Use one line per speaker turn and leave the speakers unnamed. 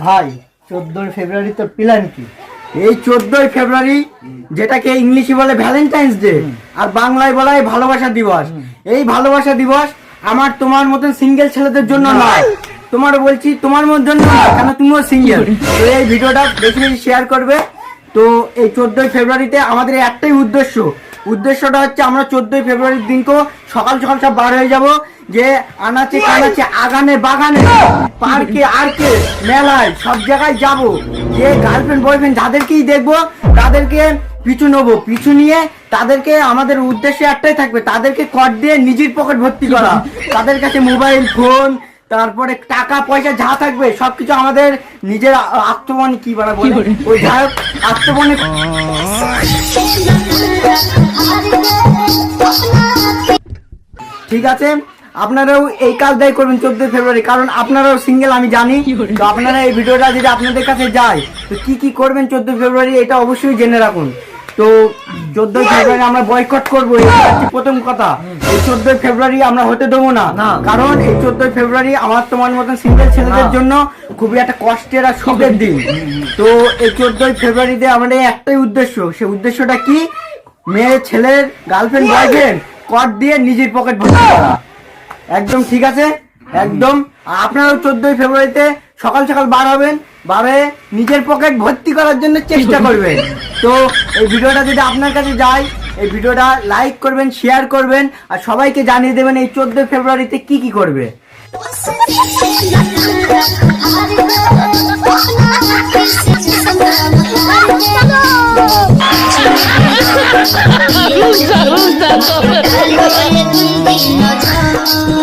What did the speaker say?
ভাই 14 ফেব্রুয়ারি তোর প্ল্যান কি?
এই 14 ফেব্রুয়ারি যেটাকে ইংলিশে বলে ভ্যালেন্টাইন্স ডে আর বাংলায় বলা হয় ভালোবাসা দিবস। এই ভালোবাসা দিবস আমার তোমার মতন সিঙ্গেল ছেলেদের জন্য নয়, তোমার বলছি তোমার জন্য নয়, কেন তুমিও সিঙ্গেল। তো এই ভিডিওটা বেশি বেশি শেয়ার করবে। তো এই 14 ফেব্রুয়ারিতে আমাদের একটাই উদ্দেশ্যটা হচ্ছে আমরা 14 ফেব্রুয়ারির দিনকে সকাল সকাল সব বার হয়ে যাব, যে আনাচে কানাচে আগানে বাগানে পার্কে আর্কে মেলায় সব জায়গায় যাব, যে গার্লফ্রেন্ড বয়ফ্রেন্ড যাদেরকেই দেখবো তাদেরকে পিছু নেবো, পিছু নিয়ে তাদেরকে আমাদের উদ্দেশ্য একটাই থাকবে, তাদেরকে কর দিয়ে নিজের পকেট ভর্তি করা, তাদের কাছে মোবাইল ফোন তারপরে টাকা পয়সা যা থাকবে সবকিছু আমাদের নিজের আত্মমনে কি বলা বলে ওই যাই হোক আত্মমনে। ঠিক আছে, আপনারাও এই কাজটাই করবেন 14 ফেব্রুয়ারি, কারণ আপনারাও সিঙ্গেল আমি জানি। তো আপনারা এই ভিডিওটা যদি আপনাদের কাছে যায় তো কি করবেন 14 ফেব্রুয়ারি এটা অবশ্যই জেনে রাখুন। তো 14 ফেব্রুয়ারি আমরা বয়কট করবো, এটা হচ্ছে প্রথম কথা। এই 14 ফেব্রুয়ারি আমরা হতে দেবো না, কারণ এই 14 ফেব্রুয়ারি আমার তোমার মতন সিঙ্গেল ছেলেদের জন্য খুবই একটা কষ্টের আর সুখের দিন। তো এই 14 ফেব্রুয়ারিতে আমাদের একটাই উদ্দেশ্য, সেই উদ্দেশ্যটা কি? মেয়ে ছেলের গার্লফ্রেন্ড বয়ফ্রেন্ড কর দিয়ে নিজের পকেট ভর্তি করা। একদম ঠিক আছে, একদম। আপনারাও 14 ফেব্রুয়ারিতে সকাল সকাল বার হবেন, বারে নিজের পকেট ভর্তি করার জন্য চেষ্টা করবেন। তো এই ভিডিওটা যদি আপনার কাছে যায়, এই ভিডিওটা লাইক করবেন, শেয়ার করবেন আর সবাইকে জানিয়ে দেবেন এই 14 ফেব্রুয়ারিতে কি করবে।
Me gusta.